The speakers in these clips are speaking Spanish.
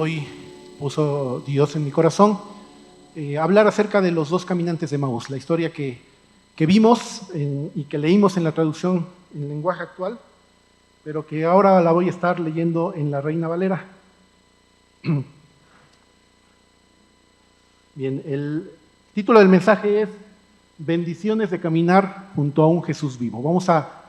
Hoy puso Dios en mi corazón hablar acerca de los dos caminantes de Emaús, la historia que vimos y que leímos en la traducción en lenguaje actual, pero que ahora la voy a estar leyendo en la Reina Valera. Bien, el título del mensaje es Bendiciones de caminar junto a un Jesús vivo. Vamos a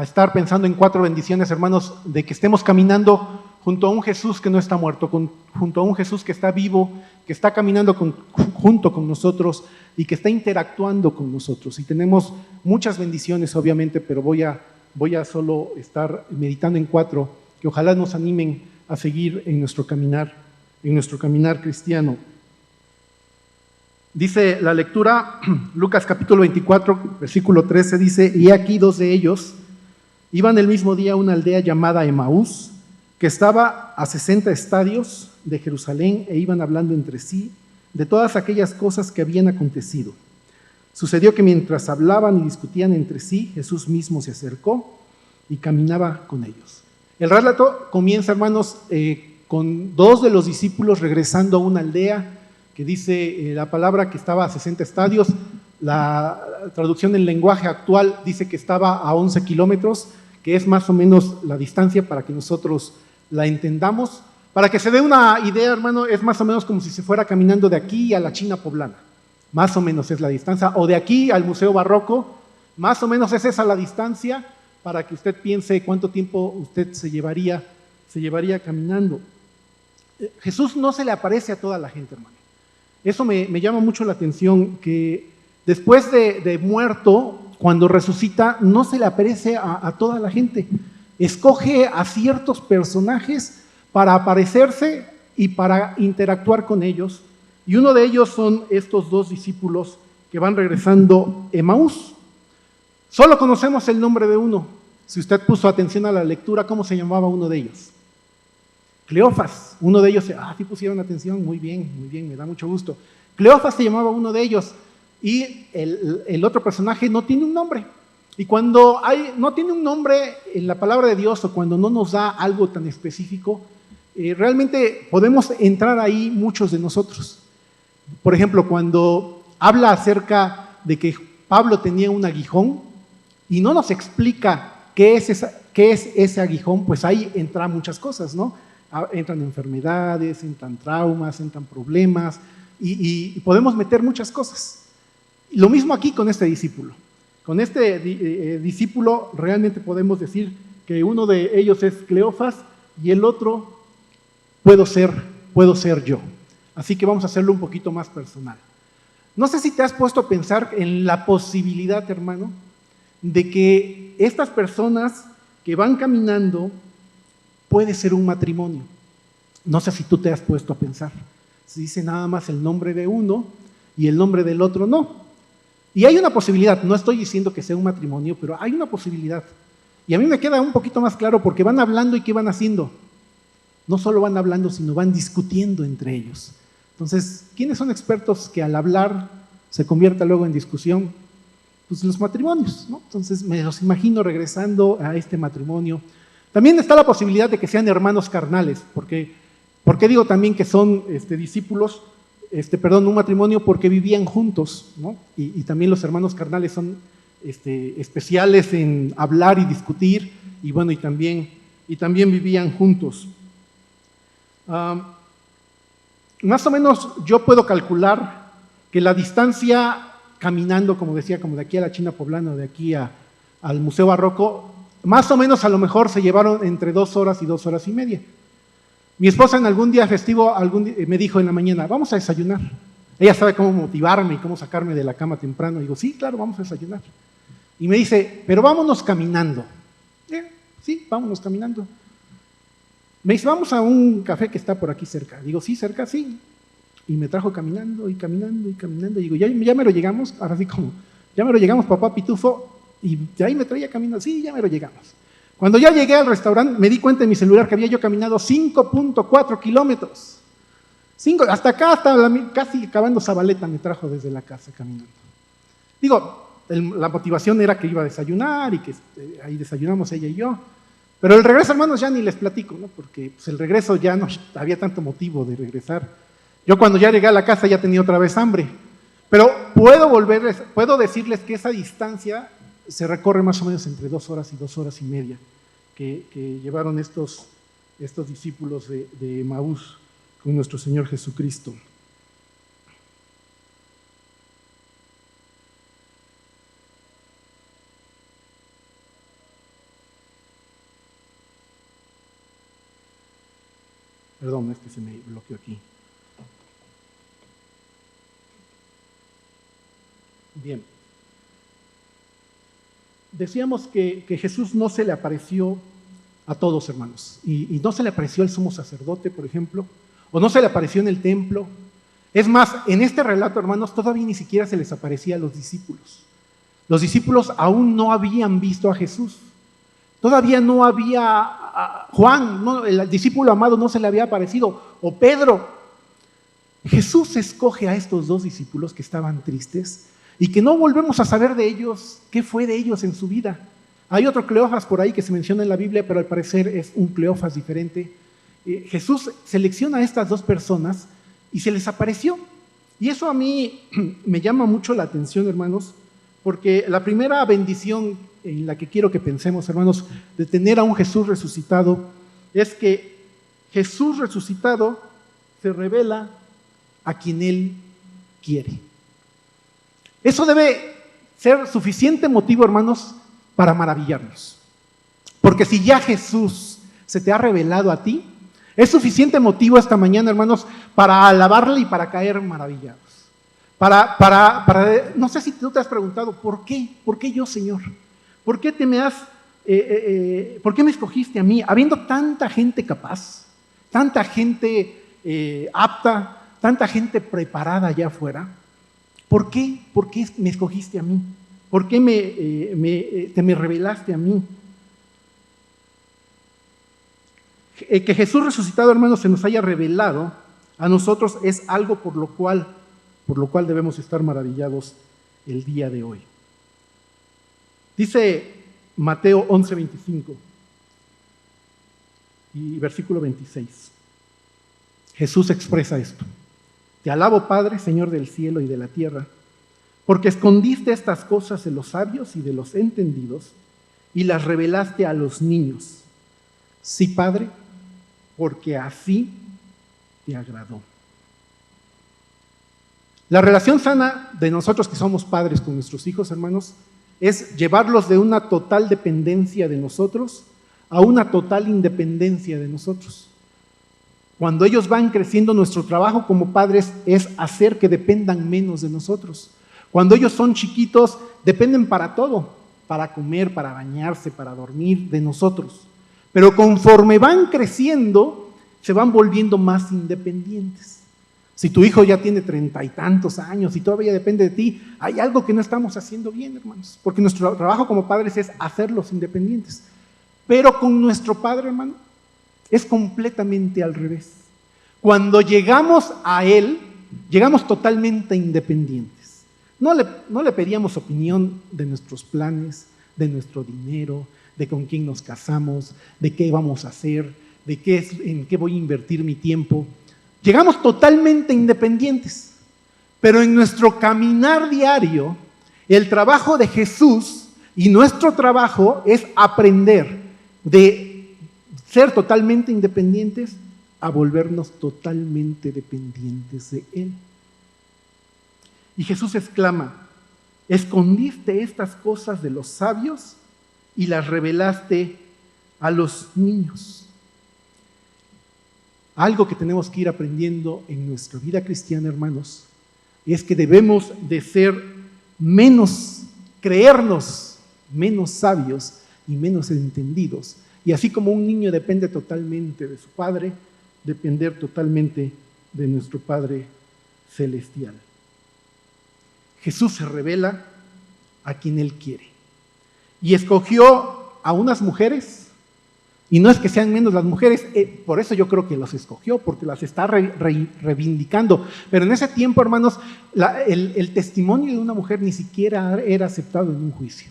estar pensando en 4 bendiciones, hermanos, de que estemos caminando junto a un Jesús que no está muerto, junto a un Jesús que está vivo, que está caminando junto con nosotros y que está interactuando con nosotros. Y tenemos muchas bendiciones, obviamente, pero voy a solo estar meditando en 4 que ojalá nos animen a seguir en nuestro caminar cristiano. Dice la lectura, Lucas capítulo 24, versículo 13, dice: y aquí 2 de ellos iban el mismo día a una aldea llamada Emaús, que estaba a 60 estadios de Jerusalén, e iban hablando entre sí de todas aquellas cosas que habían acontecido. Sucedió que mientras hablaban y discutían entre sí, Jesús mismo se acercó y caminaba con ellos. El relato comienza, hermanos, con 2 de los discípulos regresando a una aldea que dice la palabra que estaba a 60 estadios. La traducción en lenguaje actual dice que estaba a 11 kilómetros, que es más o menos la distancia para que nosotros la entendamos. Para que se dé una idea, hermano, es más o menos como si se fuera caminando de aquí a la China poblana. Más o menos es la distancia. O de aquí al Museo Barroco, más o menos es esa la distancia, para que usted piense cuánto tiempo usted se llevaría caminando. Jesús no se le aparece a toda la gente, hermano. Eso me llama mucho la atención, que después de muerto, cuando resucita, no se le aparece a toda la gente. Escoge a ciertos personajes para aparecerse y para interactuar con ellos. Y uno de ellos son estos 2 discípulos que van regresando a Emaús. Solo conocemos el nombre de uno. Si usted puso atención a la lectura, ¿cómo se llamaba uno de ellos? Cleofas. Uno de ellos, sí pusieron atención, muy bien, me da mucho gusto. Cleofas se llamaba uno de ellos. Y el otro personaje no tiene un nombre. Y cuando no tiene un nombre en la palabra de Dios, o cuando no nos da algo tan específico, realmente podemos entrar ahí muchos de nosotros. Por ejemplo, cuando habla acerca de que Pablo tenía un aguijón y no nos explica qué es ese aguijón, pues ahí entran muchas cosas, ¿no? Entran enfermedades, entran traumas, entran problemas y podemos meter muchas cosas. Lo mismo aquí con este discípulo. Con este discípulo realmente podemos decir que uno de ellos es Cleofas y el otro puedo ser yo. Así que vamos a hacerlo un poquito más personal. No sé si te has puesto a pensar en la posibilidad, hermano, de que estas personas que van caminando puede ser un matrimonio. No sé si tú te has puesto a pensar. Se dice nada más el nombre de uno y el nombre del otro no. Y hay una posibilidad, no estoy diciendo que sea un matrimonio, pero hay una posibilidad. Y a mí me queda un poquito más claro porque van hablando y ¿qué van haciendo? No solo van hablando, sino van discutiendo entre ellos. Entonces, ¿quiénes son expertos que al hablar se convierta luego en discusión? Pues los matrimonios, ¿no? Entonces me los imagino regresando a este matrimonio. También está la posibilidad de que sean hermanos carnales, porque ¿por qué digo también que son discípulos? Un matrimonio, porque vivían juntos, ¿no? Y también los hermanos carnales son especiales en hablar y discutir, y bueno, y también vivían juntos. Más o menos yo puedo calcular que la distancia caminando, como decía, como de aquí a la China poblana, de aquí al Museo Barroco, más o menos a lo mejor se llevaron entre 2 horas y 2 horas y media. Mi esposa en algún día festivo me dijo en la mañana, vamos a desayunar. Ella sabe cómo motivarme y cómo sacarme de la cama temprano. Digo, sí, claro, vamos a desayunar. Y me dice, pero vámonos caminando. Sí, vámonos caminando. Me dice, vamos a un café que está por aquí cerca. Digo, sí, cerca, sí. Y me trajo caminando y caminando y caminando. Digo, ya me lo llegamos. Ahora sí como, ya me lo llegamos, papá Pitufo. Y de ahí me traía caminando. Sí, ya me lo llegamos. Cuando ya llegué al restaurante, me di cuenta en mi celular que había yo caminado 5.4 kilómetros. Hasta acá, casi acabando Zabaleta, me trajo desde la casa caminando. Digo, la motivación era que iba a desayunar y que ahí desayunamos ella y yo. Pero el regreso, hermanos, ya ni les platico, ¿no? Porque pues, el regreso ya no había tanto motivo de regresar. Yo cuando ya llegué a la casa ya tenía otra vez hambre. Pero puedo decirles que esa distancia se recorre más o menos entre 2 horas y 2 horas y media que llevaron estos discípulos de Emaús con nuestro Señor Jesucristo. Perdón, es que se me bloqueó aquí. Bien. Decíamos que Jesús no se le apareció a todos, hermanos. Y no se le apareció al sumo sacerdote, por ejemplo, o no se le apareció en el templo. Es más, en este relato, hermanos, todavía ni siquiera se les aparecía a los discípulos. Los discípulos aún no habían visto a Jesús. Todavía no había Juan, no, el discípulo amado, no se le había aparecido, o Pedro. Jesús escoge a estos 2 discípulos que estaban tristes y que no volvemos a saber de ellos, qué fue de ellos en su vida. Hay otro Cleofas por ahí que se menciona en la Biblia, pero al parecer es un Cleofas diferente. Jesús selecciona a estas 2 personas y se les apareció. Y eso a mí me llama mucho la atención, hermanos, porque la primera bendición en la que quiero que pensemos, hermanos, de tener a un Jesús resucitado, es que Jesús resucitado se revela a quien Él quiere. Eso debe ser suficiente motivo, hermanos, para maravillarnos. Porque si ya Jesús se te ha revelado a ti, es suficiente motivo esta mañana, hermanos, para alabarle y para caer maravillados. No sé si tú te has preguntado, ¿por qué? ¿Por qué yo, Señor? ¿Por qué ¿por qué me escogiste a mí? Habiendo tanta gente capaz, tanta gente apta, tanta gente preparada allá afuera, ¿por qué me escogiste a mí? ¿Por qué te me revelaste a mí? Que Jesús resucitado, hermanos, se nos haya revelado a nosotros es algo por lo cual debemos estar maravillados el día de hoy. Dice Mateo 11:25 y versículo 26. Jesús expresa esto: Te alabo, Padre, Señor del cielo y de la tierra, porque escondiste estas cosas de los sabios y de los entendidos y las revelaste a los niños. Sí, Padre, porque así te agradó. La relación sana de nosotros que somos padres con nuestros hijos, hermanos, es llevarlos de una total dependencia de nosotros a una total independencia de nosotros. Cuando ellos van creciendo, nuestro trabajo como padres es hacer que dependan menos de nosotros. Cuando ellos son chiquitos, dependen para todo, para comer, para bañarse, para dormir, de nosotros. Pero conforme van creciendo, se van volviendo más independientes. Si tu hijo ya tiene 30 y tantos años y todavía depende de ti, hay algo que no estamos haciendo bien, hermanos. Porque nuestro trabajo como padres es hacerlos independientes. Pero con nuestro Padre, hermano, es completamente al revés. Cuando llegamos a Él, llegamos totalmente independientes. No le pedíamos opinión de nuestros planes, de nuestro dinero, de con quién nos casamos, de qué vamos a hacer, en qué voy a invertir mi tiempo. Llegamos totalmente independientes. Pero en nuestro caminar diario, el trabajo de Jesús y nuestro trabajo es aprender de ser totalmente independientes a volvernos totalmente dependientes de Él. Y Jesús exclama: escondiste estas cosas de los sabios y las revelaste a los niños. Algo que tenemos que ir aprendiendo en nuestra vida cristiana, hermanos, es que debemos de creernos menos sabios y menos entendidos. Y así como un niño depende totalmente de su padre, depender totalmente de nuestro Padre celestial. Jesús se revela a quien Él quiere. Y escogió a unas mujeres, y no es que sean menos las mujeres, por eso yo creo que los escogió, porque las está reivindicando. Pero en ese tiempo, hermanos, el testimonio de una mujer ni siquiera era aceptado en un juicio.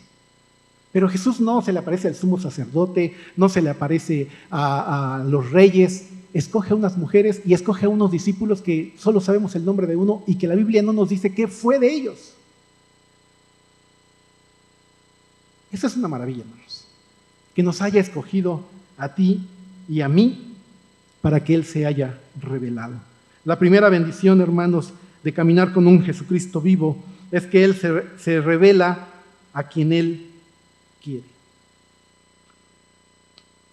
Pero Jesús no se le aparece al sumo sacerdote, no se le aparece a los reyes, escoge a unas mujeres y escoge a unos discípulos que solo sabemos el nombre de uno y que la Biblia no nos dice qué fue de ellos. Esa es una maravilla, hermanos, que nos haya escogido a ti y a mí para que Él se haya revelado. La primera bendición, hermanos, de caminar con un Jesucristo vivo es que Él se revela a quien Él quiere.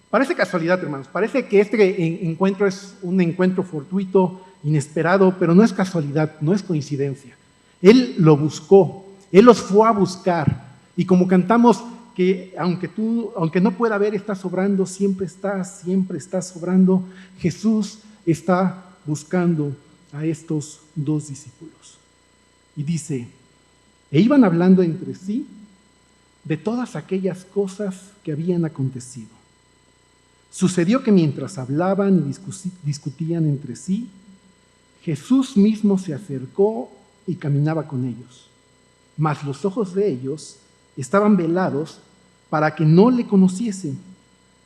Parece casualidad, hermanos, parece que este encuentro es un encuentro fortuito, inesperado, pero no es casualidad, no es coincidencia. Él lo buscó, Él los fue a buscar, y como cantamos que aunque no pueda ver, estás obrando, siempre estás obrando, Jesús está buscando a estos dos discípulos. Y dice, e iban hablando entre sí de todas aquellas cosas que habían acontecido. Sucedió que mientras hablaban y discutían entre sí, Jesús mismo se acercó y caminaba con ellos. Mas los ojos de ellos estaban velados para que no le conociesen.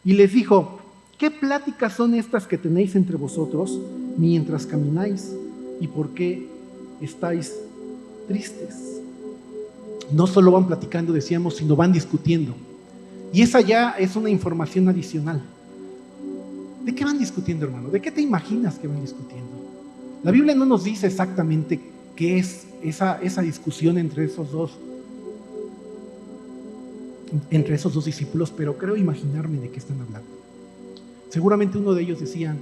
Y les dijo, ¿qué pláticas son estas que tenéis entre vosotros mientras camináis? ¿Y por qué estáis tristes? No solo van platicando, decíamos, sino van discutiendo. Y esa ya es una información adicional. ¿De qué van discutiendo, hermano? ¿De qué te imaginas que van discutiendo? La Biblia no nos dice exactamente qué es esa discusión entre esos dos discípulos, pero creo imaginarme de qué están hablando. Seguramente uno de ellos decía,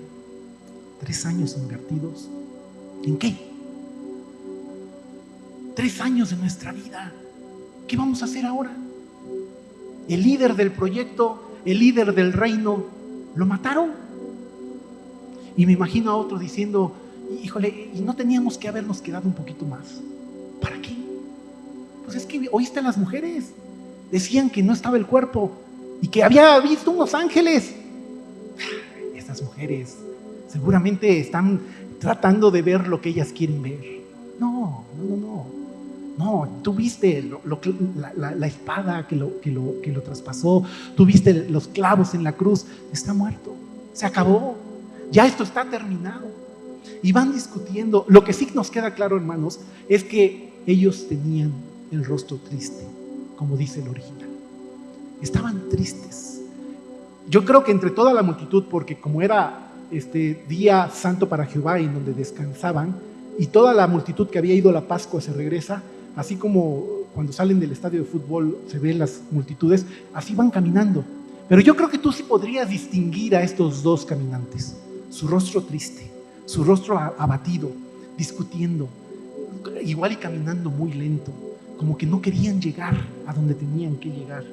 3 años invertidos, ¿en qué? 3 años de nuestra vida, ¿qué vamos a hacer ahora? El líder del proyecto, el líder del reino, lo mataron. Y me imagino a otro diciendo, híjole, ¿y no teníamos que habernos quedado un poquito más? ¿Para qué? Pues es que oíste a las mujeres, decían que no estaba el cuerpo y que había visto unos ángeles. Estas mujeres seguramente están tratando de ver lo que ellas quieren ver. No, tú viste la espada que lo traspasó, tú viste los clavos en la cruz, está muerto, se acabó, ya esto está terminado. Y van discutiendo. Lo que sí nos queda claro, hermanos, es que ellos tenían el rostro triste, como dice el original. Estaban tristes. Yo creo que entre toda la multitud, porque como era este día santo para Jehová en donde descansaban, y toda la multitud que había ido a la Pascua se regresa, así como cuando salen del estadio de fútbol se ven las multitudes, así van caminando. Pero yo creo que tú sí podrías distinguir a estos dos caminantes, su rostro triste, su rostro abatido, discutiendo, igual y caminando muy lento, como que no querían llegar a donde tenían que llegar.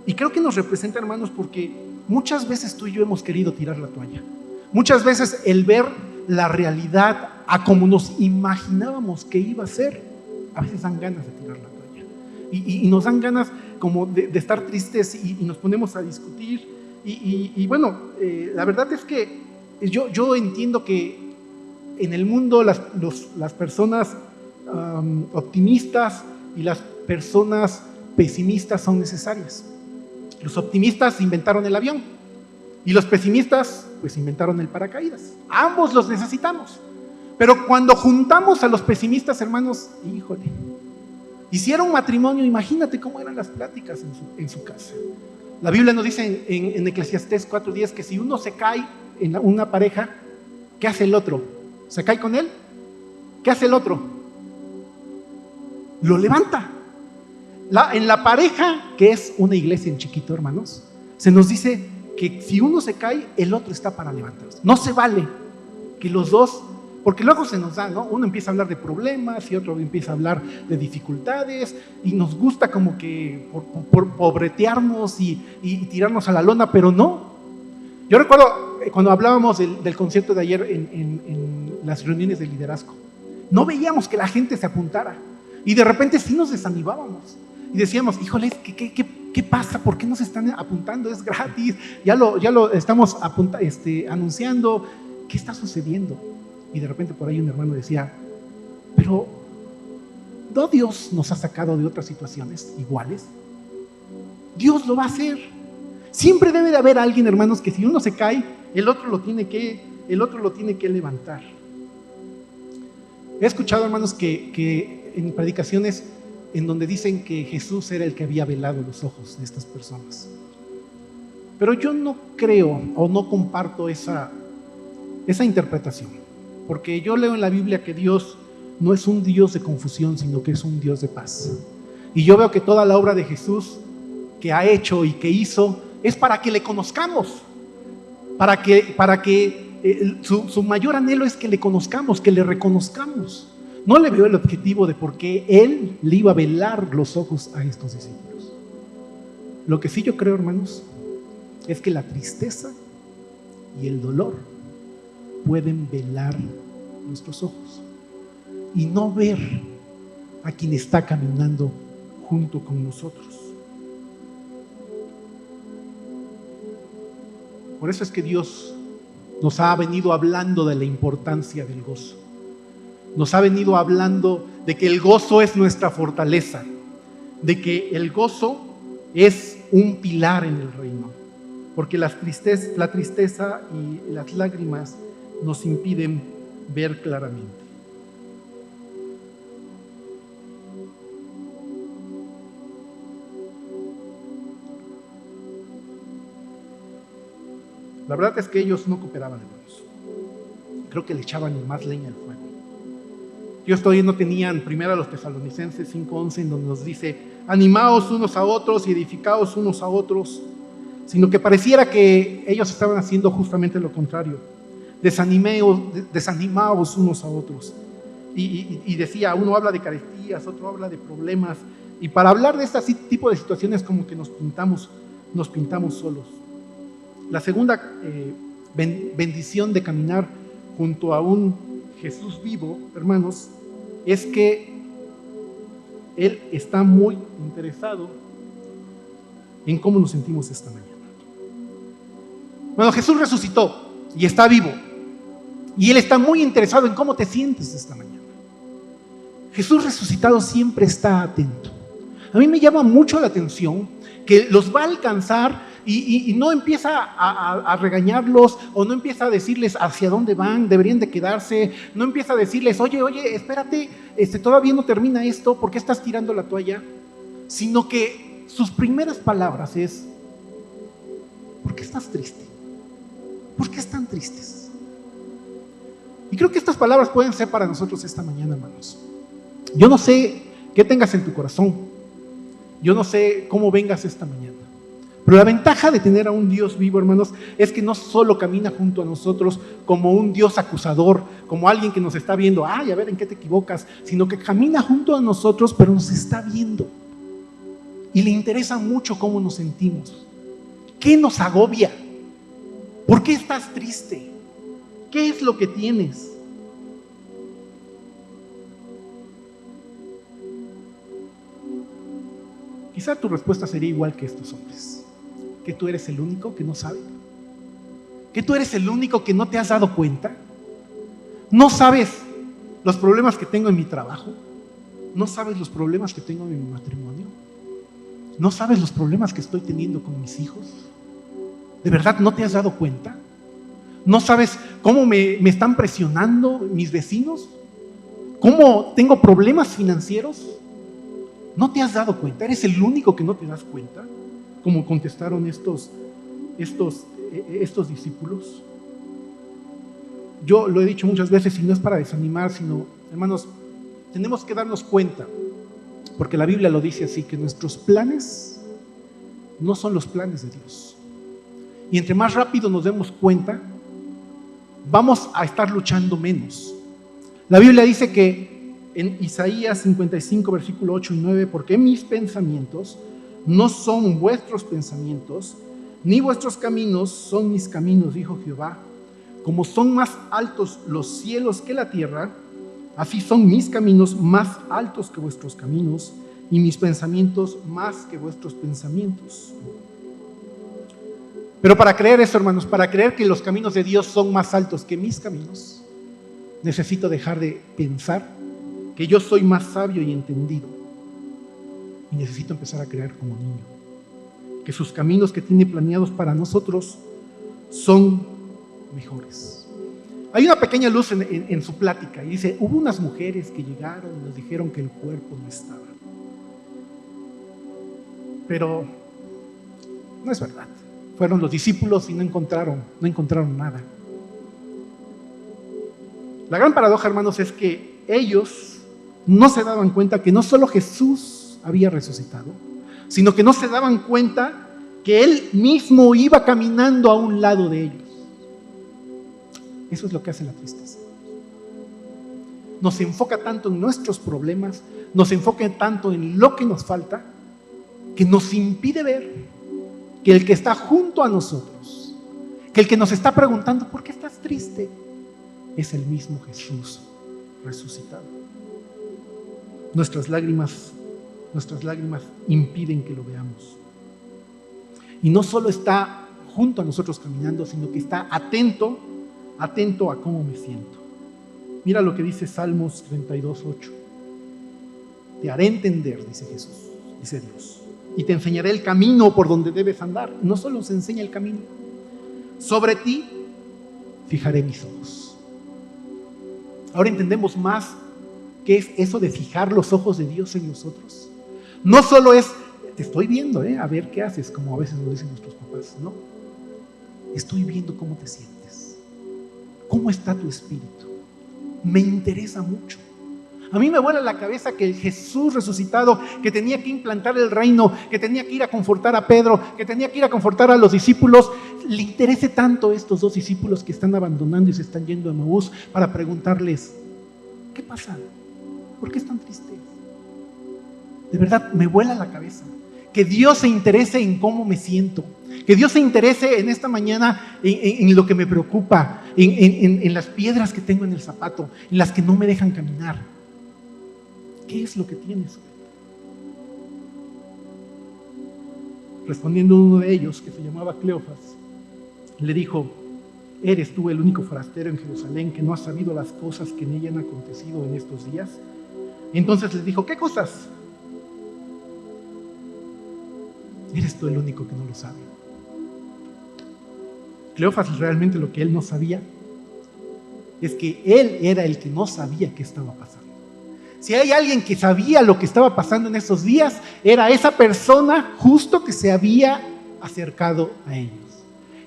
Y creo que nos representa, hermanos, porque muchas veces tú y yo hemos querido tirar la toalla. Muchas veces el ver la realidad a como nos imaginábamos que iba a ser, a veces dan ganas de tirar la toalla. Y nos dan ganas como de estar tristes y nos ponemos a discutir. Y bueno, la verdad es que yo entiendo que en el mundo las personas optimistas y las personas pesimistas son necesarias. Los optimistas inventaron el avión y los pesimistas pues inventaron el paracaídas. Ambos los necesitamos. Pero cuando juntamos a los pesimistas, hermanos, híjole, hicieron matrimonio, imagínate cómo eran las pláticas en su casa. La Biblia nos dice en Eclesiastés 4:10 que si uno se cae en una pareja, ¿qué hace el otro? ¿Se cae con él? ¿Qué hace el otro? Lo levanta. En la pareja, que es una iglesia en chiquito, hermanos, se nos dice que si uno se cae, el otro está para levantarse. No se vale que los dos, porque luego se nos da, ¿no? Uno empieza a hablar de problemas y otro empieza a hablar de dificultades y nos gusta como que por pobretearnos y tirarnos a la lona, pero no. Yo recuerdo cuando hablábamos del concierto de ayer en las reuniones de liderazgo, no veíamos que la gente se apuntara y de repente sí nos desanimábamos y decíamos, híjole, ¿qué pasa? ¿Por qué nos están apuntando? Es gratis, ya lo estamos anunciando. ¿Qué está sucediendo? Y de repente por ahí un hermano decía, pero ¿no Dios nos ha sacado de otras situaciones iguales? Dios lo va a hacer. Siempre debe de haber alguien, hermanos, que si uno se cae, el otro lo tiene que levantar. He escuchado, hermanos, que en predicaciones en donde dicen que Jesús era el que había velado los ojos de estas personas. Pero yo no creo o no comparto esa interpretación, porque yo leo en la Biblia que Dios no es un Dios de confusión, sino que es un Dios de paz. Y yo veo que toda la obra de Jesús que ha hecho y que hizo es para que le conozcamos, para que su mayor anhelo es que le conozcamos, que le reconozcamos. No le veo el objetivo de por qué Él le iba a velar los ojos a estos discípulos. Lo que sí yo creo, hermanos, es que la tristeza y el dolor pueden velar nuestros ojos y no ver a quien está caminando junto con nosotros. Por eso es que Dios nos ha venido hablando de la importancia del gozo. Nos ha venido hablando de que el gozo es nuestra fortaleza, de que el gozo es un pilar en el reino, porque la tristeza y las lágrimas nos impiden ver claramente. La verdad es que ellos no cooperaban, hermanos. Creo que le echaban más leña al fuego. Ellos todavía no tenían, primero a los Tesalonicenses 5:11, en donde nos dice: animaos unos a otros y edificaos unos a otros, sino que pareciera que ellos estaban haciendo justamente lo contrario. Desanimaos unos a otros. Y decía, uno habla de carestías, otro habla de problemas, y para hablar de este tipo de situaciones como que nos pintamos solos. La segunda bendición de caminar junto a un Jesús vivo, hermanos, es que Él está muy interesado en cómo nos sentimos esta mañana. Bueno, Jesús resucitó y está vivo, y Él está muy interesado en cómo te sientes esta mañana. Jesús resucitado siempre está atento. A mí me llama mucho la atención que los va a alcanzar y no empieza a regañarlos, o no empieza a decirles hacia dónde van, deberían de quedarse, no empieza a decirles, oye, espérate, todavía no termina esto, ¿por qué estás tirando la toalla? Sino que sus primeras palabras es: ¿por qué estás triste? ¿Por qué están tristes? Y creo que estas palabras pueden ser para nosotros esta mañana, hermanos. Yo no sé qué tengas en tu corazón, yo no sé cómo vengas esta mañana, pero la ventaja de tener a un Dios vivo, hermanos, es que no solo camina junto a nosotros como un Dios acusador, como alguien que nos está viendo, ay, a ver en qué te equivocas, sino que camina junto a nosotros, pero nos está viendo y le interesa mucho cómo nos sentimos. ¿Qué nos agobia? ¿Por qué estás triste? ¿Qué es lo que tienes? Quizá tu respuesta sería igual que estos hombres: que tú eres el único que no sabe, que tú eres el único que no te has dado cuenta. No sabes los problemas que tengo en mi trabajo, no sabes los problemas que tengo en mi matrimonio, no sabes los problemas que estoy teniendo con mis hijos. ¿De verdad no te has dado cuenta? ¿No sabes cómo me están presionando mis vecinos? ¿Cómo tengo problemas financieros? ¿No te has dado cuenta? ¿Eres el único que no te das cuenta? Como contestaron estos discípulos. Yo lo he dicho muchas veces, y no es para desanimar, sino, hermanos, tenemos que darnos cuenta, porque la Biblia lo dice así, que nuestros planes no son los planes de Dios. Y entre más rápido nos demos cuenta, vamos a estar luchando menos. La Biblia dice que en Isaías 55, versículo 8 y 9, porque mis pensamientos no son vuestros pensamientos, ni vuestros caminos son mis caminos, dijo Jehová. Como son más altos los cielos que la tierra, así son mis caminos más altos que vuestros caminos, y mis pensamientos más que vuestros pensamientos. Pero para creer eso, hermanos, para creer que los caminos de Dios son más altos que mis caminos, necesito dejar de pensar que yo soy más sabio y entendido, y necesito empezar a creer como niño. que sus caminos que tiene planeados para nosotros son mejores. Hay una pequeña luz en su plática y dice, hubo unas mujeres que llegaron y nos dijeron que el cuerpo no estaba. Pero no es verdad. Fueron los discípulos y no encontraron nada. La gran paradoja, hermanos, es que ellos no se daban cuenta que no solo Jesús había resucitado, sino que no se daban cuenta que Él mismo iba caminando a un lado de ellos. Eso es lo que hace la tristeza. Nos enfoca tanto en nuestros problemas, nos enfoca tanto en lo que nos falta, que nos impide ver que el que está junto a nosotros, que el que nos está preguntando, ¿por qué estás triste?, es el mismo Jesús resucitado. Nuestras lágrimas impiden que lo veamos. Y no solo está junto a nosotros caminando, sino que está atento a cómo me siento. Mira lo que dice Salmos 32:8. Te haré entender, dice Jesús, dice Dios, y te enseñaré el camino por donde debes andar. No solo nos enseña el camino, sobre ti fijaré mis ojos. Ahora entendemos más qué es eso de fijar los ojos de Dios en nosotros. No solo es, te estoy viendo, a ver qué haces, como a veces nos dicen nuestros papás. No, estoy viendo cómo te sientes, cómo está tu espíritu. Me interesa mucho. A mí me vuela la cabeza que el Jesús resucitado, que tenía que implantar el reino, que tenía que ir a confortar a Pedro, que tenía que ir a confortar a los discípulos, le interese tanto a estos dos discípulos que están abandonando y se están yendo a Emaús para preguntarles, ¿qué pasa? ¿Por qué están tristes? De verdad, me vuela la cabeza. Que Dios se interese en cómo me siento. Que Dios se interese en esta mañana en lo que me preocupa, en las piedras que tengo en el zapato, en las que no me dejan caminar. ¿Qué es lo que tienes? Respondiendo uno de ellos, que se llamaba Cleofas, le dijo, ¿eres tú el único forastero en Jerusalén que no ha sabido las cosas que en ella han acontecido en estos días? Entonces les dijo, ¿qué cosas? ¿Eres tú el único que no lo sabe? Cleofas, realmente lo que él no sabía es que él era el que no sabía qué estaba pasando. Si hay alguien que sabía lo que estaba pasando en esos días, era esa persona justo que se había acercado a ellos.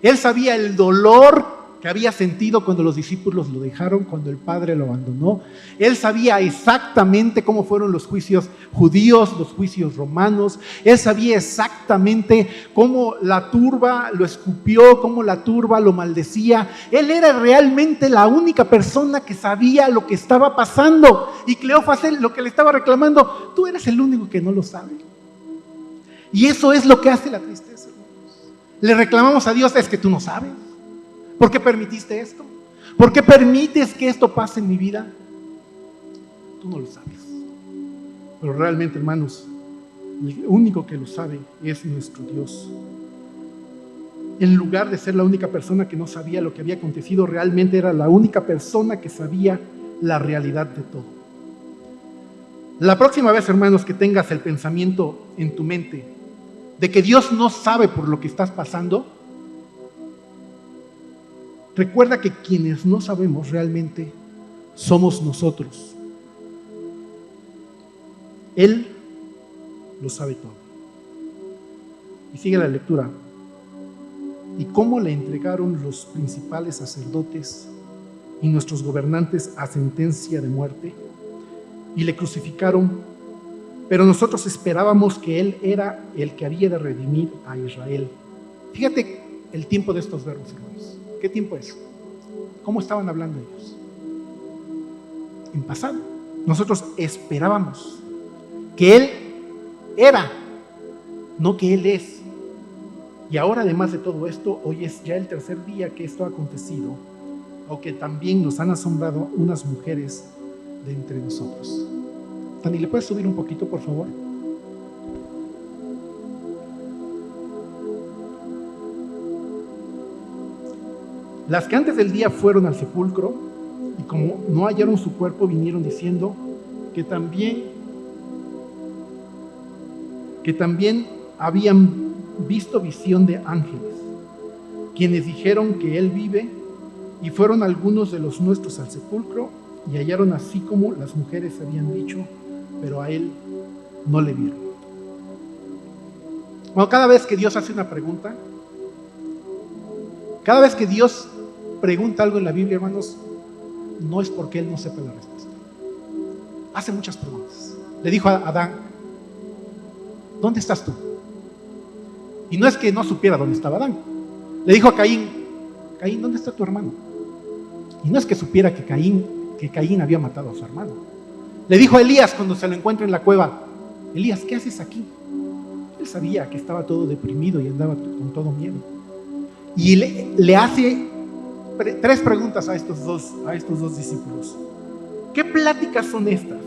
Él sabía el dolor que había sentido cuando los discípulos lo dejaron, cuando el Padre lo abandonó. Él sabía exactamente cómo fueron los juicios judíos, los juicios romanos. Él sabía exactamente cómo la turba lo escupió, cómo la turba lo maldecía. Él era realmente la única persona que sabía lo que estaba pasando. Y Cleofas, lo que le estaba reclamando, tú eres el único que no lo sabe. Y eso es lo que hace la tristeza, hermanos. Le reclamamos a Dios, es que tú no sabes. ¿Por qué permitiste esto? ¿Por qué permites que esto pase en mi vida? Tú no lo sabes. Pero realmente, hermanos, el único que lo sabe es nuestro Dios. En lugar de ser la única persona que no sabía lo que había acontecido, realmente era la única persona que sabía la realidad de todo. La próxima vez, hermanos, que tengas el pensamiento en tu mente de que Dios no sabe por lo que estás pasando, recuerda que quienes no sabemos realmente somos nosotros. Él lo sabe todo. Y sigue la lectura. Y cómo le entregaron los principales sacerdotes y nuestros gobernantes a sentencia de muerte y le crucificaron, pero nosotros esperábamos que Él era el que había de redimir a Israel. Fíjate el tiempo de estos verbos, hermanos. ¿Qué tiempo es? ¿Cómo estaban hablando ellos? En pasado. Nosotros esperábamos que Él era, no que Él es. Y ahora, además de todo esto, hoy es ya el tercer día que esto ha acontecido, aunque también nos han asombrado unas mujeres de entre nosotros. Dani, ¿le puedes subir un poquito, por favor? Las que antes del día fueron al sepulcro y como no hallaron su cuerpo, vinieron diciendo que también habían visto visión de ángeles, quienes dijeron que Él vive, y fueron algunos de los nuestros al sepulcro y hallaron así como las mujeres habían dicho, pero a Él no le vieron. Bueno, cada vez que Dios hace una pregunta, cada vez que Dios pregunta algo en la Biblia, hermanos, no es porque Él no sepa la respuesta. Hace muchas preguntas. Le dijo a Adán, ¿dónde estás tú? Y no es que no supiera dónde estaba Adán. Le dijo a Caín, Caín, ¿dónde está tu hermano? Y no es que supiera que Caín había matado a su hermano. Le dijo a Elías cuando se lo encuentra en la cueva, Elías, ¿qué haces aquí? Él sabía que estaba todo deprimido y andaba con todo miedo. Y le hace 3 preguntas a estos dos discípulos. ¿Qué pláticas son estas?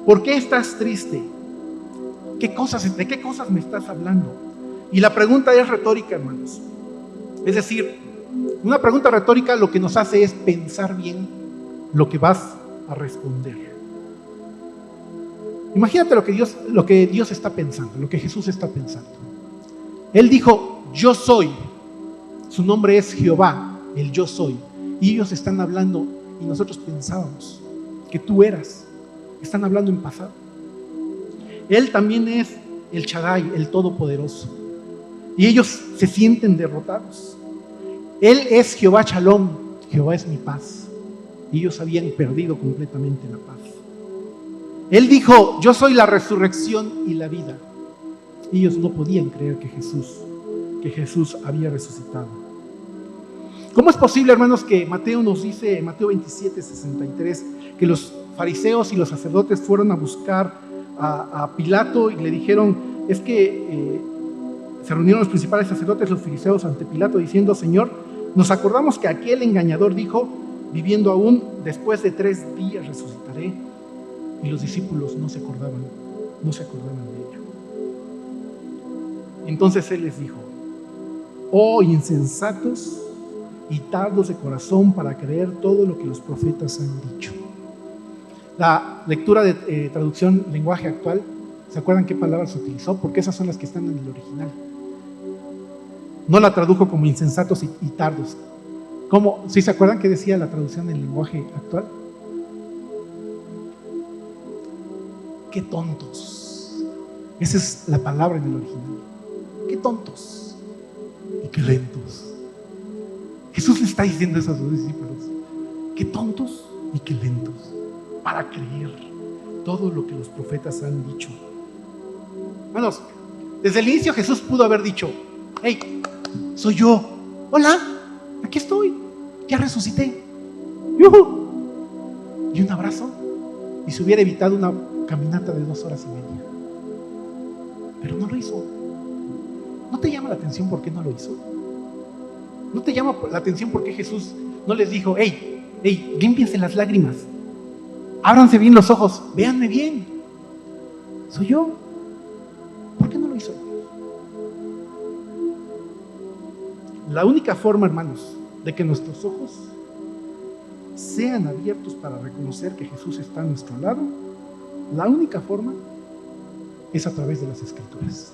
¿Por qué estás triste? ¿De qué cosas me estás hablando? Y la pregunta es retórica, hermanos. Es decir, una pregunta retórica lo que nos hace es pensar bien lo que vas a responder. Imagínate lo que Dios está pensando, lo que Jesús está pensando. Él dijo, yo soy. Su nombre es Jehová, el yo soy. Y ellos están hablando, y nosotros pensábamos que tú eras. Están hablando en pasado. Él también es el Shaddai, el Todopoderoso. Y ellos se sienten derrotados. Él es Jehová Shalom, Jehová es mi paz. Y ellos habían perdido completamente la paz. Él dijo, yo soy la resurrección y la vida. Ellos no podían creer que Jesús había resucitado. ¿Cómo es posible, hermanos, que Mateo nos dice, en Mateo 27, 63, que los fariseos y los sacerdotes fueron a buscar a Pilato y le dijeron, es que se reunieron los principales sacerdotes, los fariseos ante Pilato diciendo, Señor, nos acordamos que aquel engañador dijo, viviendo aún, después de 3 días resucitaré. Y los discípulos no se acordaban de ello. Entonces Él les dijo, oh insensatos y tardos de corazón para creer todo lo que los profetas han dicho. La lectura de traducción lenguaje actual, ¿se acuerdan qué palabras utilizó? Porque esas son las que están en el original. No la tradujo como insensatos y tardos. ¿Cómo? ¿Sí se acuerdan qué decía la traducción en lenguaje actual? ¡Qué tontos! Esa es la palabra en el original. ¡Qué tontos! Y qué lentos. Jesús le está diciendo eso a sus discípulos. ¡Qué tontos y qué lentos! Para creer todo lo que los profetas han dicho. Hermanos, desde el inicio Jesús pudo haber dicho, hey, soy yo. Hola, aquí estoy. Ya resucité. ¡Yuhu! Y un abrazo. Y se hubiera evitado una caminata de 2 horas y media. Pero no lo hizo. ¿No te llama la atención por qué no lo hizo? ¿No te llama la atención por qué Jesús no les dijo, hey, límpiense las lágrimas, ábranse bien los ojos, véanme bien, soy yo? ¿Por qué no lo hizo? La única forma, hermanos, de que nuestros ojos sean abiertos para reconocer que Jesús está a nuestro lado, la única forma es a través de las Escrituras.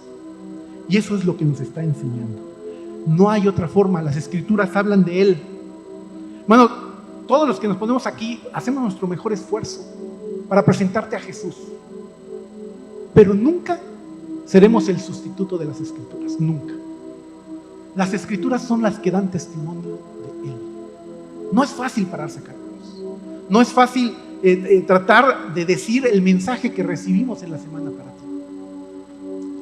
Y eso es lo que nos está enseñando. No hay otra forma. Las Escrituras hablan de Él. Bueno, todos los que nos ponemos aquí hacemos nuestro mejor esfuerzo para presentarte a Jesús. Pero nunca seremos el sustituto de las Escrituras. Nunca. Las Escrituras son las que dan testimonio de Él. No es fácil pararse acá. No es fácil tratar de decir el mensaje que recibimos en la semana para ti.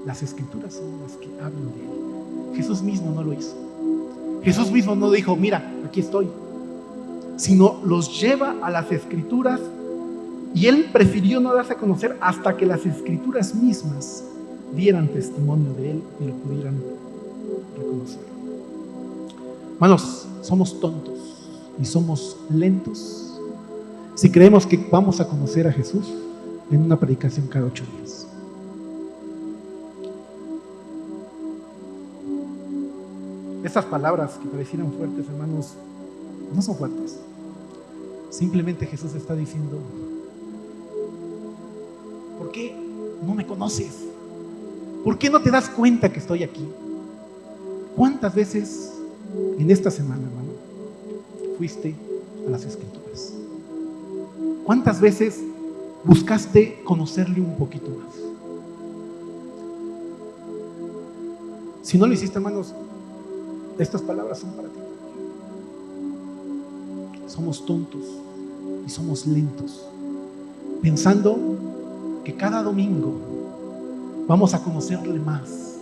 Las Escrituras son las que hablan de Él. Jesús mismo no lo hizo. Jesús mismo no dijo, mira, aquí estoy. Sino los lleva a las Escrituras y Él prefirió no darse a conocer hasta que las Escrituras mismas dieran testimonio de Él y lo pudieran reconocer. Hermanos, somos tontos y somos lentos si creemos que vamos a conocer a Jesús en una predicación cada 8 días. Estas palabras que parecieran fuertes, hermanos, no son fuertes. Simplemente Jesús está diciendo, ¿por qué no me conoces? ¿Por qué no te das cuenta que estoy aquí? ¿Cuántas veces en esta semana, hermano, fuiste a las Escrituras? ¿Cuántas veces buscaste conocerle un poquito más? Si no lo hiciste, hermanos, estas palabras son para ti. Somos tontos y somos lentos, pensando que cada domingo vamos a conocerle más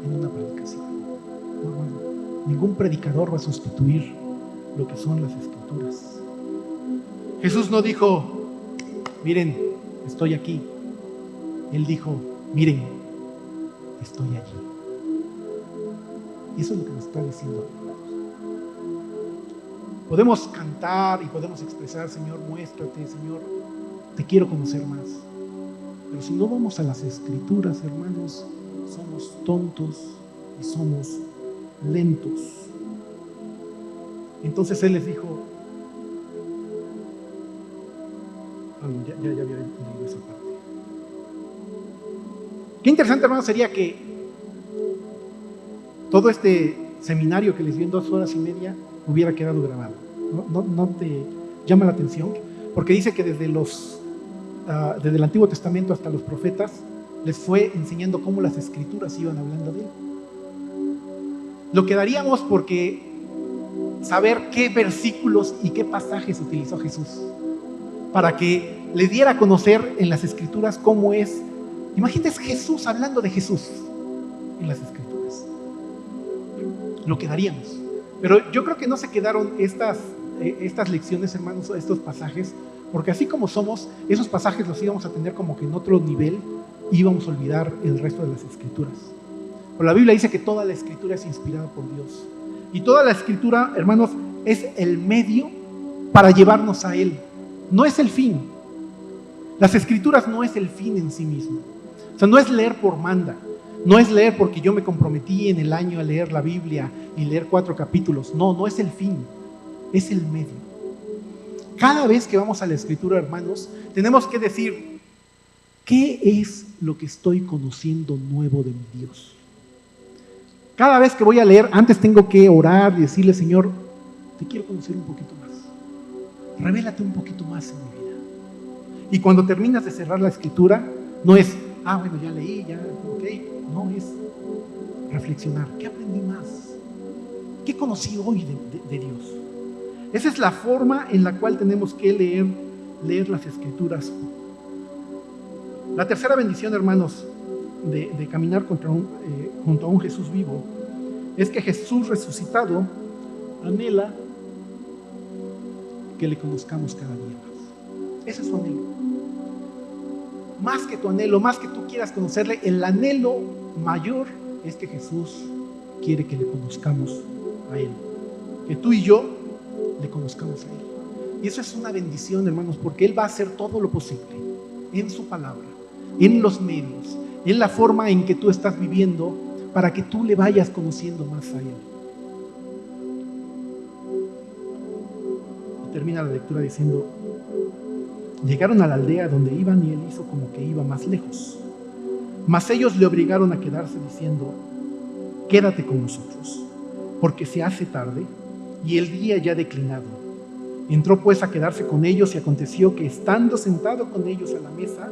en una predicación. No, hermano, ningún predicador va a sustituir lo que son las Escrituras. Jesús no dijo, miren, estoy aquí. Él dijo, miren, estoy allí. Y eso es lo que nos está diciendo, hermanos. Podemos cantar y podemos expresar, Señor, muéstrate, Señor, te quiero conocer más. Pero si no vamos a las Escrituras, hermanos, somos tontos y somos lentos. Entonces Él les dijo, ya había entendido esa parte. Qué interesante, hermano, sería que todo este seminario que les dio en 2 horas y media hubiera quedado grabado. ¿No te llama la atención? Porque dice que desde el Antiguo Testamento hasta los profetas les fue enseñando cómo las Escrituras iban hablando de Él. Lo quedaríamos porque saber qué versículos y qué pasajes utilizó Jesús para que le diera a conocer en las Escrituras cómo es. Imagínate Jesús hablando de Jesús en las Escrituras. Lo quedaríamos. Pero yo creo que no se quedaron estas lecciones, hermanos, estos pasajes, porque así como somos, esos pasajes los íbamos a tener como que en otro nivel y íbamos a olvidar el resto de las Escrituras. Pero la Biblia dice que toda la Escritura es inspirada por Dios. Y toda la Escritura, hermanos, es el medio para llevarnos a Él. No es el fin. Las Escrituras no es el fin en sí mismo. O sea, no es leer por manda. No es leer porque yo me comprometí en el año a leer la Biblia y leer 4 capítulos. No es el fin. Es el medio. Cada vez que vamos a la Escritura, hermanos, tenemos que decir, ¿qué es lo que estoy conociendo nuevo de mi Dios? Cada vez que voy a leer, antes tengo que orar y decirle, Señor, te quiero conocer un poquito más. Revélate un poquito más en mi vida. Y cuando terminas de cerrar la Escritura, no es, bueno, ya leí, ya, ok. No, es reflexionar. ¿Qué aprendí más? ¿Qué conocí hoy de Dios? Esa es la forma en la cual tenemos que leer las Escrituras. La tercera bendición, hermanos, de caminar junto a un Jesús vivo, es que Jesús resucitado anhela que le conozcamos cada día más. Ese es su anhelo. Más que tu anhelo, más que tú quieras conocerle, el anhelo mayor es que Jesús quiere que le conozcamos a Él. Que tú y yo le conozcamos a Él. Y eso es una bendición, hermanos, porque Él va a hacer todo lo posible en su palabra, en los medios, en la forma en que tú estás viviendo, para que tú le vayas conociendo más a Él. Y termina la lectura diciendo, llegaron a la aldea donde iban y Él hizo como que iba más lejos. Mas ellos le obligaron a quedarse diciendo, quédate con nosotros, porque se hace tarde y el día ya ha declinado. Entró pues a quedarse con ellos y aconteció que estando sentado con ellos a la mesa,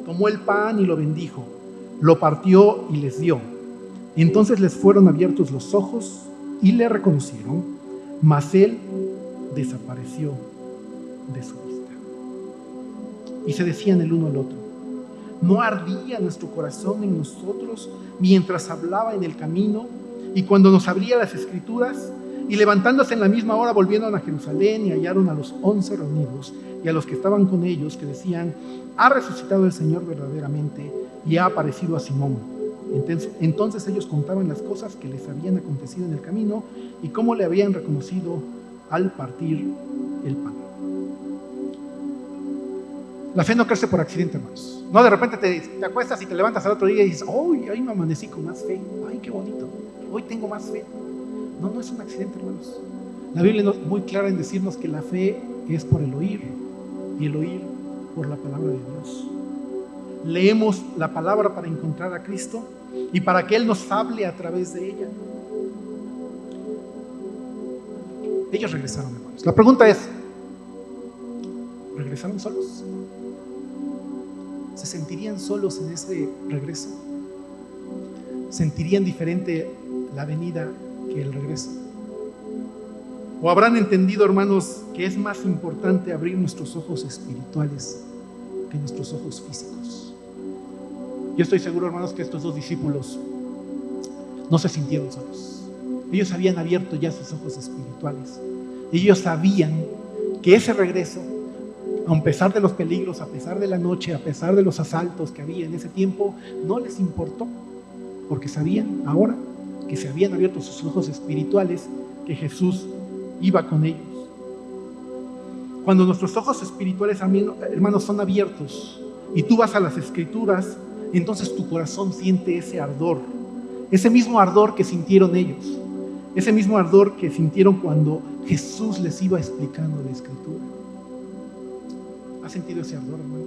tomó el pan y lo bendijo, lo partió y les dio. Entonces les fueron abiertos los ojos y le reconocieron, mas Él desapareció de su vista. Y se decían el uno al otro, ¿no ardía nuestro corazón en nosotros mientras hablaba en el camino y cuando nos abría las Escrituras? Y levantándose en la misma hora volvieron a Jerusalén y hallaron a los 11 reunidos y a los que estaban con ellos, que decían, ha resucitado el Señor verdaderamente y ha aparecido a Simón. Entonces ellos contaban las cosas que les habían acontecido en el camino y cómo le habían reconocido al partir el pan. La fe no crece por accidente, hermanos. No, de repente te acuestas y te levantas al otro día y dices, ¡ay, hoy me amanecí con más fe! ¡Ay, qué bonito! Hoy tengo más fe. No es un accidente, hermanos. La Biblia es muy clara en decirnos que la fe es por el oír y el oír por la palabra de Dios. Leemos la palabra para encontrar a Cristo y para que Él nos hable a través de ella. Ellos regresaron, hermanos. La pregunta es, ¿regresaron solos? ¿Se sentirían solos en ese regreso? ¿Sentirían diferente la venida que el regreso? ¿O habrán entendido, hermanos, que es más importante abrir nuestros ojos espirituales que nuestros ojos físicos? Yo estoy seguro, hermanos, que estos dos discípulos no se sintieron solos. Ellos habían abierto ya sus ojos espirituales. Ellos sabían que ese regreso, a pesar de los peligros, a pesar de la noche, a pesar de los asaltos que había en ese tiempo, no les importó, porque sabían ahora que se habían abierto sus ojos espirituales, que Jesús iba con ellos. Cuando nuestros ojos espirituales, hermanos, son abiertos y tú vas a las Escrituras, entonces tu corazón siente ese ardor, ese mismo ardor que sintieron ellos, ese mismo ardor que sintieron cuando Jesús les iba explicando la Escritura. ¿Has sentido ese ardor, hermano?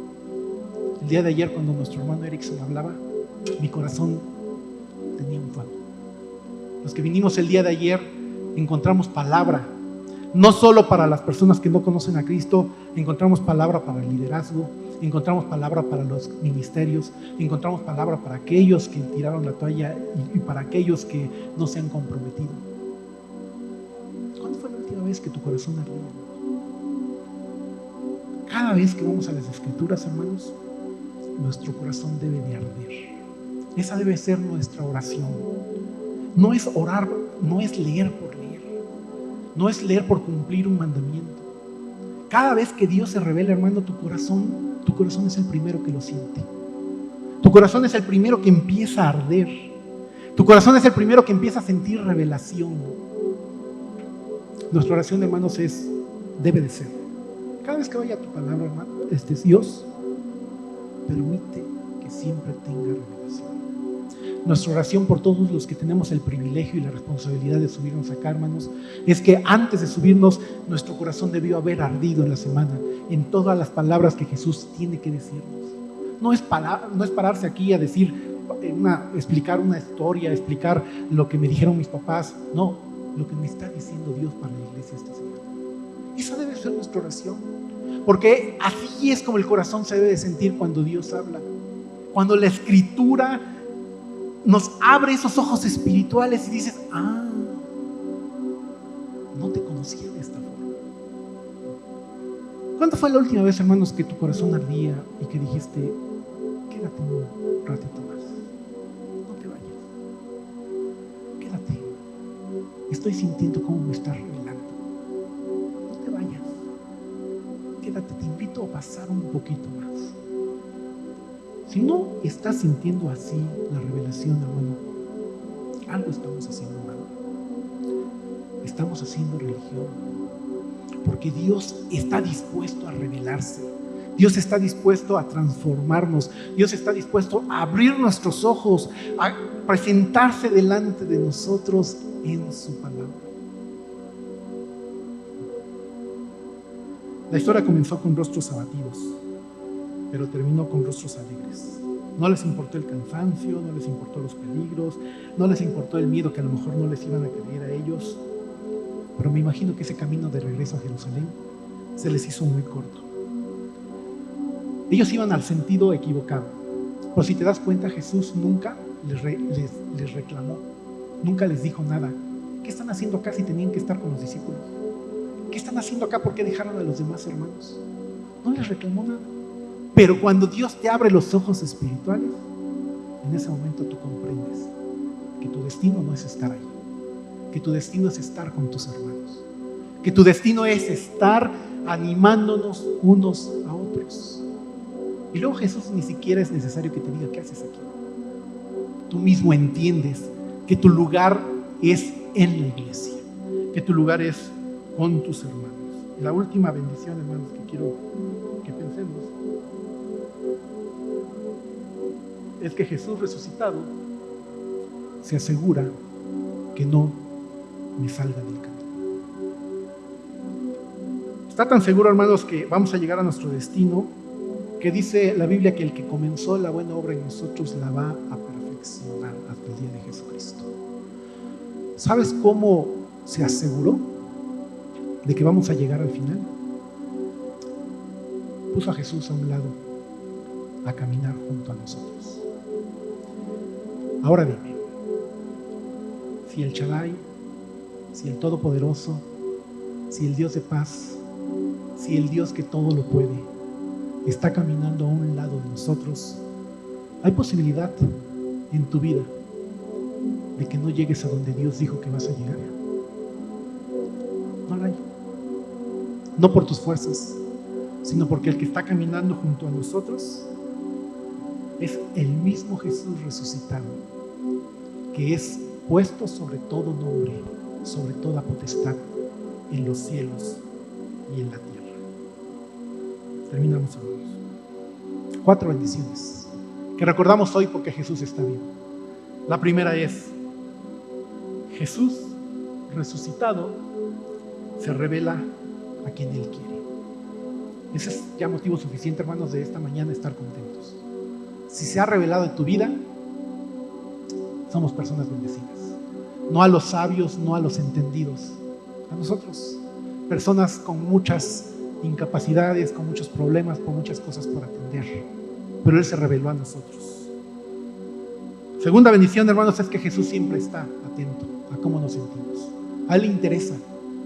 El día de ayer, cuando nuestro hermano Erickson hablaba, mi corazón tenía un fuego. Los que vinimos el día de ayer encontramos palabra, no solo para las personas que no conocen a Cristo, encontramos palabra para el liderazgo, encontramos palabra para los ministerios, encontramos palabra para aquellos que tiraron la toalla y para aquellos que no se han comprometido. ¿Cuándo fue la última vez que tu corazón ardía? Cada vez que vamos a las Escrituras, hermanos, nuestro corazón debe de arder. Esa debe ser nuestra oración. No es orar, no es leer por leer, no es leer por cumplir un mandamiento. Cada vez que Dios se revela, hermano, tu corazón es el primero que lo siente. Tu corazón es el primero que empieza a arder. Tu corazón es el primero que empieza a sentir revelación. Nuestra oración, hermanos, debe de ser: cada vez que vaya tu palabra, hermano, Dios, permite que siempre tenga revelación. Nuestra oración por todos los que tenemos el privilegio y la responsabilidad de subirnos acá, hermanos, es que antes de subirnos, nuestro corazón debió haber ardido en la semana, en todas las palabras que Jesús tiene que decirnos. No es pararse aquí a decir, explicar una historia, explicar lo que me dijeron mis papás. No, lo que me está diciendo Dios para la iglesia esta semana. Esa debe ser nuestra oración, porque así es como el corazón se debe de sentir cuando Dios habla. Cuando la Escritura nos abre esos ojos espirituales y dices, no te conocía de esta forma. ¿Cuándo fue la última vez, hermanos, que tu corazón ardía y que dijiste, quédate un ratito más, no te vayas, quédate, estoy sintiendo cómo me estás revelando, no te vayas, quédate, te invito a pasar un poquito más? Si no estás sintiendo así la revelación, hermano, algo estamos haciendo mal. Estamos haciendo religión. Porque Dios está dispuesto a revelarse. Dios está dispuesto a transformarnos. Dios está dispuesto a abrir nuestros ojos, a presentarse delante de nosotros en su palabra. La historia comenzó con rostros abatidos, pero terminó con rostros alegres. No les importó el cansancio, no les importó los peligros, no les importó el miedo que a lo mejor no les iban a caer a ellos, pero me imagino que ese camino de regreso a Jerusalén se les hizo muy corto. Ellos iban al sentido equivocado, pero si te das cuenta, Jesús nunca les reclamó, nunca les dijo nada. ¿Qué están haciendo acá si tenían que estar con los discípulos? ¿Qué están haciendo acá? ¿Por qué dejaron a los demás hermanos? No les reclamó nada. Pero cuando Dios te abre los ojos espirituales, en ese momento tú comprendes que tu destino no es estar ahí, que tu destino es estar con tus hermanos, que tu destino es estar animándonos unos a otros. Y luego Jesús ni siquiera es necesario que te diga qué haces aquí. Tú mismo entiendes que tu lugar es en la iglesia, que tu lugar es con tus hermanos. Y la última bendición, hermanos, que quiero que pensemos es que Jesús resucitado se asegura que no me salga del camino. Está tan seguro, hermanos, que vamos a llegar a nuestro destino, que dice la Biblia que el que comenzó la buena obra en nosotros la va a perfeccionar hasta el día de Jesucristo. ¿Sabes cómo se aseguró? de que vamos a llegar al final, puso a Jesús a un lado a caminar junto a nosotros. Ahora dime, si el Shaddai, si el Todopoderoso, si el Dios de paz, si el Dios que todo lo puede, está caminando a un lado de nosotros, ¿hay posibilidad en tu vida de que no llegues a donde Dios dijo que vas a llegar? No la hay. No por tus fuerzas, sino porque el que está caminando junto a nosotros es el mismo Jesús resucitado, que es puesto sobre todo nombre, sobre toda potestad, en los cielos y en la tierra. Terminamos, hermanos. 4 bendiciones que recordamos hoy porque Jesús está vivo. La primera es: Jesús resucitado se revela a quien Él quiere. Ese es ya motivo suficiente, hermanos, de esta mañana estar contentos. Si se ha revelado en tu vida, somos personas bendecidas. No a los sabios, no a los entendidos, a nosotros, personas con muchas incapacidades, con muchos problemas, con muchas cosas por atender, pero Él se reveló a nosotros. Segunda bendición, hermanos, es que Jesús siempre está atento a cómo nos sentimos. A Él le interesa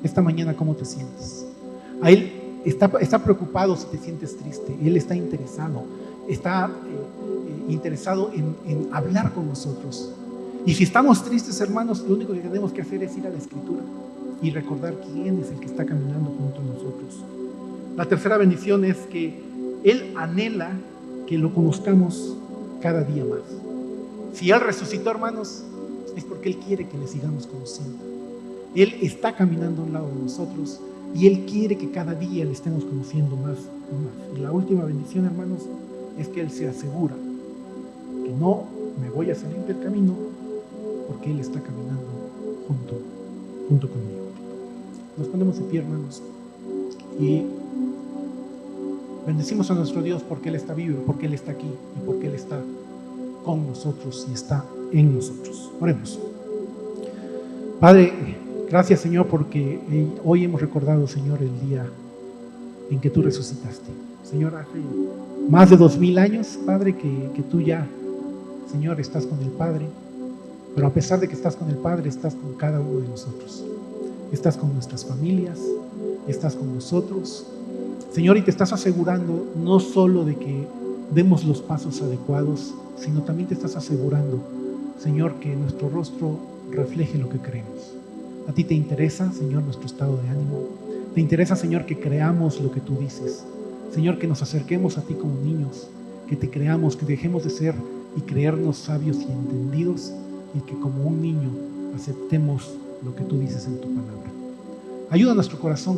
esta mañana cómo te sientes. A Él está preocupado si te sientes triste. Él está interesado en hablar con nosotros. Y si estamos tristes, hermanos, lo único que tenemos que hacer es ir a la Escritura y recordar quién es el que está caminando junto a nosotros. La tercera bendición es que Él anhela que lo conozcamos cada día más. Si Él resucitó, hermanos, es porque Él quiere que le sigamos conociendo. Él está caminando a un lado de nosotros y Él quiere que cada día le estemos conociendo más y más. Y la última bendición, hermanos, es que Él se asegura que no me voy a salir del camino porque Él está caminando junto conmigo. Nos ponemos de pie, hermanos, y bendecimos a nuestro Dios porque Él está vivo, porque Él está aquí y porque Él está con nosotros y está en nosotros. Oremos. Padre, gracias, Señor, porque hoy hemos recordado, Señor, el día en que tú resucitaste. Señor, hace más de 2000 años, Padre, que tú ya, Señor, estás con el Padre. Pero a pesar de que estás con el Padre, estás con cada uno de nosotros. Estás con nuestras familias, estás con nosotros, Señor, y te estás asegurando no solo de que demos los pasos adecuados, sino también te estás asegurando, Señor, que nuestro rostro refleje lo que creemos. A ti te interesa, Señor, nuestro estado de ánimo. Te interesa, Señor, que creamos lo que tú dices. Señor, que nos acerquemos a ti como niños, que te creamos, que dejemos de ser y creernos sabios y entendidos, y que como un niño aceptemos lo que tú dices en tu palabra. Ayuda a nuestro corazón,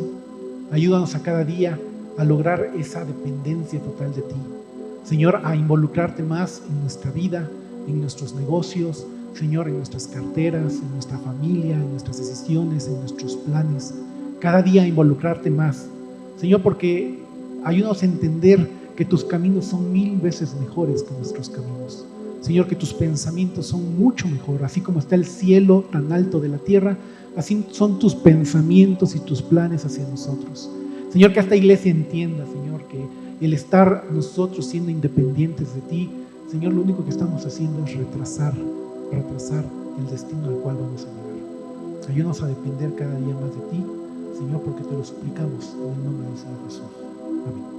ayúdanos a cada día a lograr esa dependencia total de ti. Señor, a involucrarte más en nuestra vida, en nuestros negocios, Señor, en nuestras carteras, en nuestra familia, en nuestras decisiones, en nuestros planes. Cada día a involucrarte más, Señor, porque ayúdanos a entender que tus caminos son 1000 veces mejores que nuestros caminos. Señor, que tus pensamientos son mucho mejor. Así como está el cielo tan alto de la tierra, así son tus pensamientos y tus planes hacia nosotros. Señor, que esta iglesia entienda, Señor, que el estar nosotros siendo independientes de ti, Señor, lo único que estamos haciendo es retrasar el destino al cual vamos a llegar. Ayúdanos a depender cada día más de ti, Señor, porque te lo suplicamos en el nombre del Señor Jesús. Amén.